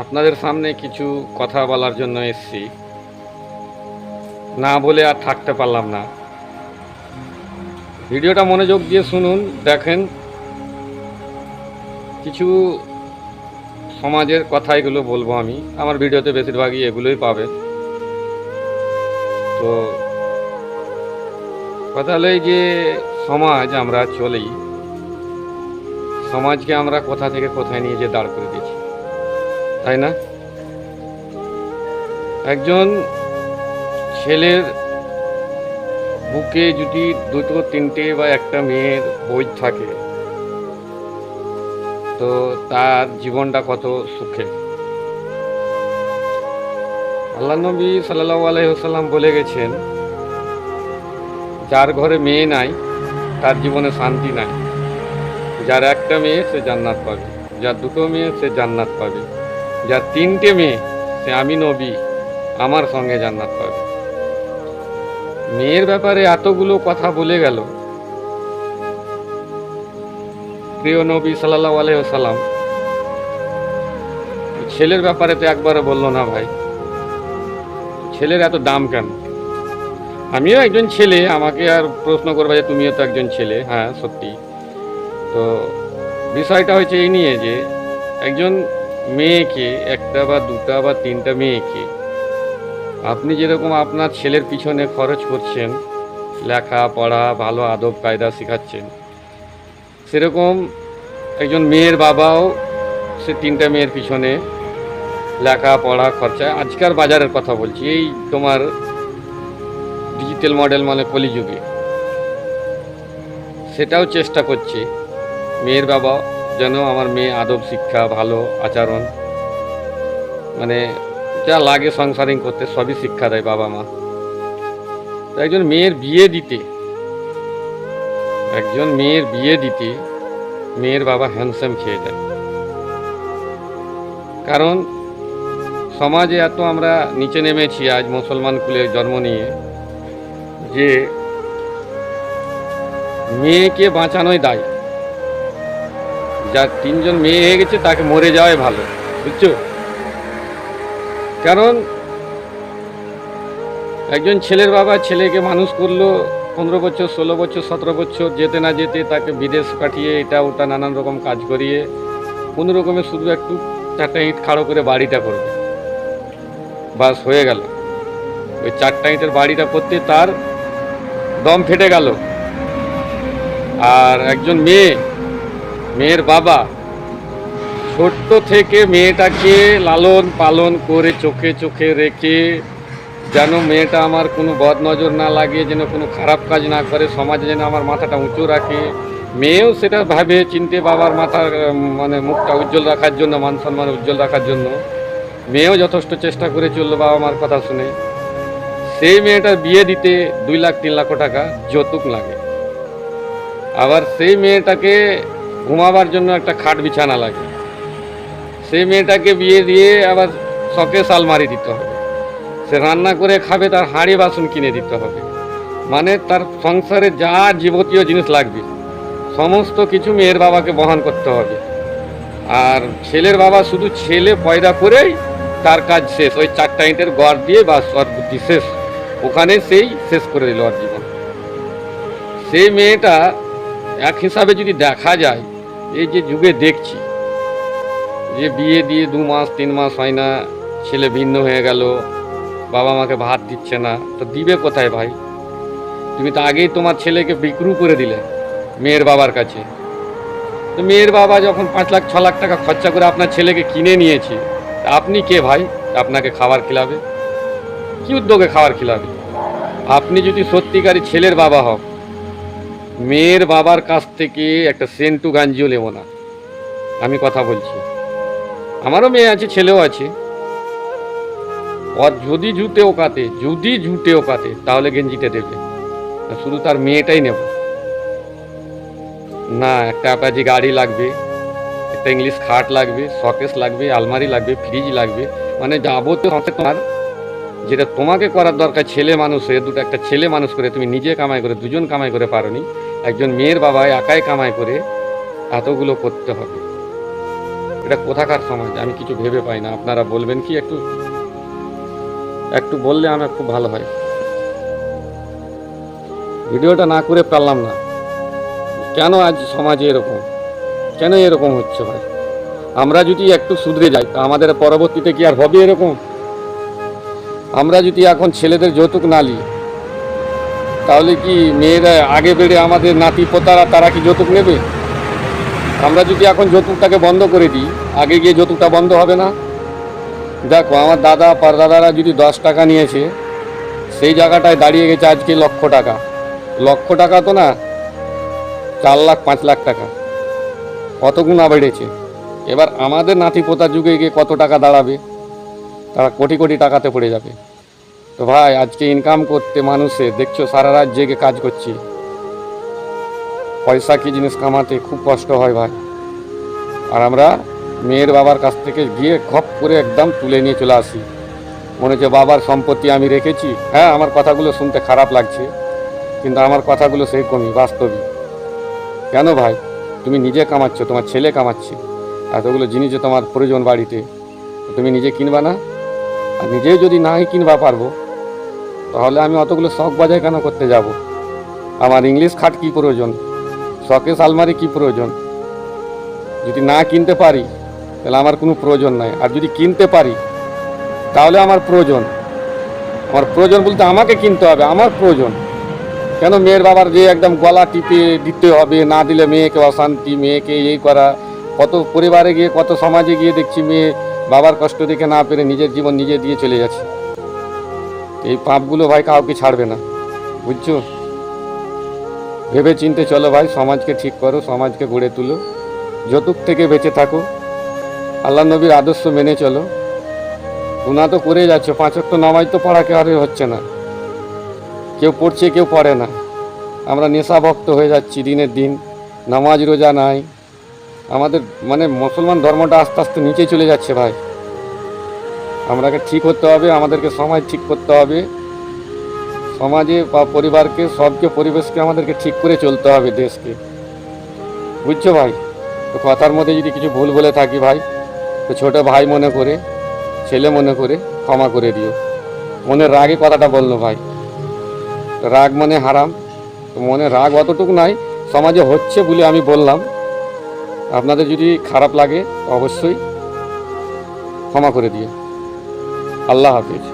আপনাদের সামনে কিছু কথা বলার জন্য এসেছি, না বলে আর থাকতে পারলাম না। ভিডিওটা মনোযোগ দিয়ে শুনুন, দেখেন। কিছু সমাজের কথা এগুলো বলবো আমি। আমার ভিডিওতে বেশিরভাগই এগুলোই পাবে। তো কথা হলো এই যে সমাজ আমরা চলি, সমাজকে আমরা কোথা থেকে কোথায় নিয়ে যে দাঁড় করে দিয়েছি, তাই না? একজন ছেলের বুকে যদি দুটো তিনটে বা একটা মেয়ের বোঝ থাকে, তো তার জীবনটা কত সুখে। আল্লাহ নবী সাল্লাল্লাহু আলাইহি ওয়াসাল্লাম বলে গেছেন, যার ঘরে মেয়ে নাই তার জীবনে শান্তি নাই। যার একটা মেয়ে সে জান্নাত পাবে, যার দুটো মেয়ে সে জান্নাত পাবে, যার তিনটে মেয়ে সে আমি নবী আমার সঙ্গে জান্নাত পাবে। মেয়ের ব্যাপারে এতগুলো কথা বলে গেল প্রিয় নবী সাল্লাল্লাহু আলাইহি ওয়াসাল্লাম। ছেলের ব্যাপারে তো একবারও বললো না ভাই, ছেলের এত দাম কেন? আমিও একজন ছেলে, আমাকে আর প্রশ্ন করবে যে তুমিও তো একজন ছেলে। হ্যাঁ, সত্যি। তো বিষয়টা হচ্ছে এই নিয়ে যে একজন মেয়েকে, একটা বা দুটা বা তিনটা মেয়েকে আপনি যেরকম আপনার ছেলের পিছনে খরচ করছেন, লেখাপড়া ভালো আদব কায়দা শেখাচ্ছেন, সেরকম একজন মেয়ের বাবাও সে তিনটা মেয়ের পিছনে লেখাপড়া খরচা, আজকাল বাজারের কথা বলছি, এই তোমার ডিজিটাল মডেল মানে কলিযুগে, সেটাও চেষ্টা করছে মেয়ের বাবা যেন আমার মেয়ে আদব শিক্ষা, ভালো আচরণ, মানে যা লাগে সংসারিং করতে সবই শিক্ষা দেয় বাবা মা। তো একজন মেয়ের বিয়ে দিতে মেয়ের বাবা হ্যান্ডসাম খেয়ে যায়। কারণ সমাজে এত আমরা নিচে নেমেছি আজ মুসলমান কুলে জন্ম নিয়ে, যে মেয়েকে বাঁচানোই দায়। যার তিনজন মেয়ে হয়ে গেছে তাকে মরে যাওয়াই ভালো, বুঝছো? কারণ একজন ছেলের বাবা ছেলেকে মানুষ করলো 15 বছর, 16 বছর, 17 বছর, যেতে না যেতে তাকে বিদেশ পাঠিয়ে এটা ওটা নানান রকম কাজ করিয়ে কোনো রকমে শুধু একটু চারটা ইট খাড়ো করে বাড়িটা করবে, বাস হয়ে গেল। ওই চারটা ইটের বাড়িটা করতে তার দম ফেটে গেল। আর একজন মেয়ের বাবা ছোট্ট থেকে মেয়েটাকে লালন পালন করে চোখে চোখে রেখে, যেন মেয়েটা আমার কোনো বদ নজর না লাগে, যেন কোনো খারাপ কাজ না করে, সমাজে যেন আমার মাথাটা উঁচু রাখে, মেয়েও সেটা ভাবে চিনতে বাবার মাথার মানে মুখটা উজ্জ্বল রাখার জন্য, মান সম্মান উজ্জ্বল রাখার জন্য মেয়েও যথেষ্ট চেষ্টা করে চললো বাবা মার কথা শুনে। সেই মেয়েটার বিয়ে দিতে 2 লাখ 3 লাখ টাকা যৌতুক লাগে। আবার সেই মেয়েটাকে ঘুমাবার জন্য একটা খাট বিছানা লাগে। সেই মেয়েটাকে বিয়ে দিয়ে আবার শখের আলমারি দিতে হবে। সে রান্না করে খাবে, তার হাঁড়ি বাসন কিনে দিতে হবে। মানে তার সংসারে যা যাবতীয় জিনিস লাগবে সমস্ত কিছু মেয়ের বাবাকে বহন করতে হবে। আর ছেলের বাবা শুধু ছেলে পয়দা করেই তার কাজ শেষ, ওই চারটা ইটের গড় দিয়ে বাস, ওর বুদ্ধি শেষ, ওখানে সেই শেষ করে দিল ওর জীবন। সেই মেয়েটা এক হিসাবে যদি দেখা যায়, এই যে যুগে দেখছি যে বিয়ে দিয়ে 2 মাস 3 মাস হয় না, ছেলে ভিন্ন হয়ে গেল, বাবা মাকে ভাত দিচ্ছে না, তো দিবে কোথায় ভাই? তুমি তো আগেই তোমার ছেলেকে বিক্রি করে দিলে মেয়ের বাবার কাছে। তো মেয়ের বাবা যখন 5 লাখ 6 লাখ টাকা খরচা করে আপনার ছেলেকে কিনে নিয়েছে, আপনি কে ভাই আপনাকে খাবার খিলাবে? কি উদ্যোগে খাবার খিলাবে? আপনি যদি সত্যিকারই ছেলের বাবা হন, মেয়ের বাবার কাছ থেকে একটা সেন্টু গাঞ্জিও নেব না। আমি কথা বলছি, আমারও মেয়ে আছে, ছেলেও আছে। ওর যদি জুতেও কাটে তাহলে গেঞ্জিটা দেবে, শুধু তার মেয়েটাই নেব না। একটা অ্যাপাচি গাড়ি লাগবে, একটা ইংলিশ খাট লাগবে, শোকেস লাগবে, আলমারি লাগবে, ফ্রিজ লাগবে, মানে যাবতীয় তোমার যেটা তোমাকে করার দরকার। ছেলে মানুষ হয়ে দুটো একটা ছেলে মানুষ করে তুমি নিজে কামাই করে, দুজন কামাই করে পারোনি, একজন মেয়ের বাবা একাই কামাই করে এতগুলো করতে হবে। এটা কোথাকার সমাজ আমি কিছু ভেবে পাই না। আপনারা বলবেন কি? একটু একটু বললে আমার খুব ভালো হয়। ভিডিওটা না করে পারলাম না। কেন আজ সমাজে এরকম, কেন এরকম হচ্ছে ভাই? আমরা যদি একটু শুধরে যাই তা আমাদের পরবর্তীতে কি আর হবে এরকম? আমরা যদি এখন ছেলেদের যৌতুক না নিই, তাহলে কি মেয়েরা আগে বেড়ে আমাদের নাতি পোতারা তারা কি যৌতুক নেবে? আমরা যদি এখন যৌতুকটাকে বন্ধ করে দিই, আগে গিয়ে যৌতুকটা বন্ধ হবে না? দেখো, আমার দাদা পরদাদারা যদি 10 টাকা নিয়েছে, সেই জায়গাটায় দাঁড়িয়ে গেছে আজকে লক্ষ টাকা। লক্ষ টাকা তো না, 4 লাখ 5 লাখ টাকা, কত গুণা বেড়েছে। এবার আমাদের নাতি পোতার যুগে গিয়ে কত টাকা দাঁড়াবে? তারা কোটি কোটি টাকাতে পড়ে যাবে। তো ভাই, আজকে ইনকাম করতে মানুষের দেখছো সারা রাত জেগে কাজ করছি, পয়সা কি জিনিস কামাতে খুব কষ্ট হয় ভাই। আর আমরা মেয়ের বাবার কাছ থেকে গিয়ে খপ করে একদম তুলে নিয়ে চলে আসি, মনে হচ্ছে বাবার সম্পত্তি আমি রেখেছি। হ্যাঁ, আমার কথাগুলো শুনতে খারাপ লাগছে, কিন্তু আমার কথাগুলো সেরকমই বাস্তবিক। কেন ভাই? তুমি নিজে কামাচ্ছ, তোমার ছেলে কামাচ্ছে, এতগুলো জিনিস যে তোমার প্রয়োজন বাড়িতে, তুমি নিজে কিনবা না? আর নিজেও যদি নাই কিনবা পারবো, তাহলে আমি অতগুলো শখ বাজায় কেন করতে যাব? আমার ইংলিশ খাট কি প্রয়োজন? শখের আলমারি কি প্রয়োজন? যদি না কিনতে পারি তাহলে আমার কোনো প্রয়োজন নাই, আর যদি কিনতে পারি তাহলে আমার প্রয়োজন। আমার প্রয়োজন বলতে আমাকে কিনতে হবে, আমার প্রয়োজন। কেন মেয়ের বাবার যে একদম গলা টিপে দিতে হবে, না দিলে মেয়েকে অশান্তি, মেয়েকে এই করা। কত পরিবারে গিয়ে, কত সমাজে গিয়ে দেখছি মেয়ে বাবার কষ্ট দেখে না পেরে নিজের জীবন নিজে দিয়ে চলে যাচ্ছে। এই পাপগুলো ভাই কাউকে ছাড়বে না, বুঝছো? ভেবে চিনতে চলো ভাই, সমাজকে ঠিক করো, সমাজকে গড়ে তুলো, যৌতুক থেকে বেঁচে থাকো, আল্লাহ নবীর আদর্শ মেনে চলো। গুনাহ তো করে যাচ্ছ, 5 ওয়াক্ত নামাজ তো পড়া কেউ হচ্ছে না, কেউ পড়ছে কেউ পড়ে না। আমরা নেশা ভক্ত হয়ে যাচ্ছি দিনের দিন, নামাজ রোজা নাই। আমাদের মানে মুসলমান ধর্মটা আস্তে আস্তে নিচে চলে যাচ্ছে ভাই। আমরাকে ঠিক হতে হবে, আমাদেরকে সমাজ ঠিক করতে হবে, সমাজে বা পরিবারকে, সবকে, পরিবেশকে আমাদেরকে ঠিক করে চলতে হবে, দেশকে, বুঝছো ভাই? তো কথার মধ্যে যদি কিছু ভুল বলে থাকি ভাই, তো ছোটো ভাই মনে করে, ছেলে মনে করে ক্ষমা করে দিও। মনের রাগে কথাটা বললো ভাই, রাগ মানে হারাম। তো মনে রাগ অতটুকু নাই, সমাজে হচ্ছে বলে আমি বললাম। আপনাদের যদি খারাপ লাগে অবশ্যই ক্ষমা করে দিও। আল্লাহ হাফিজ।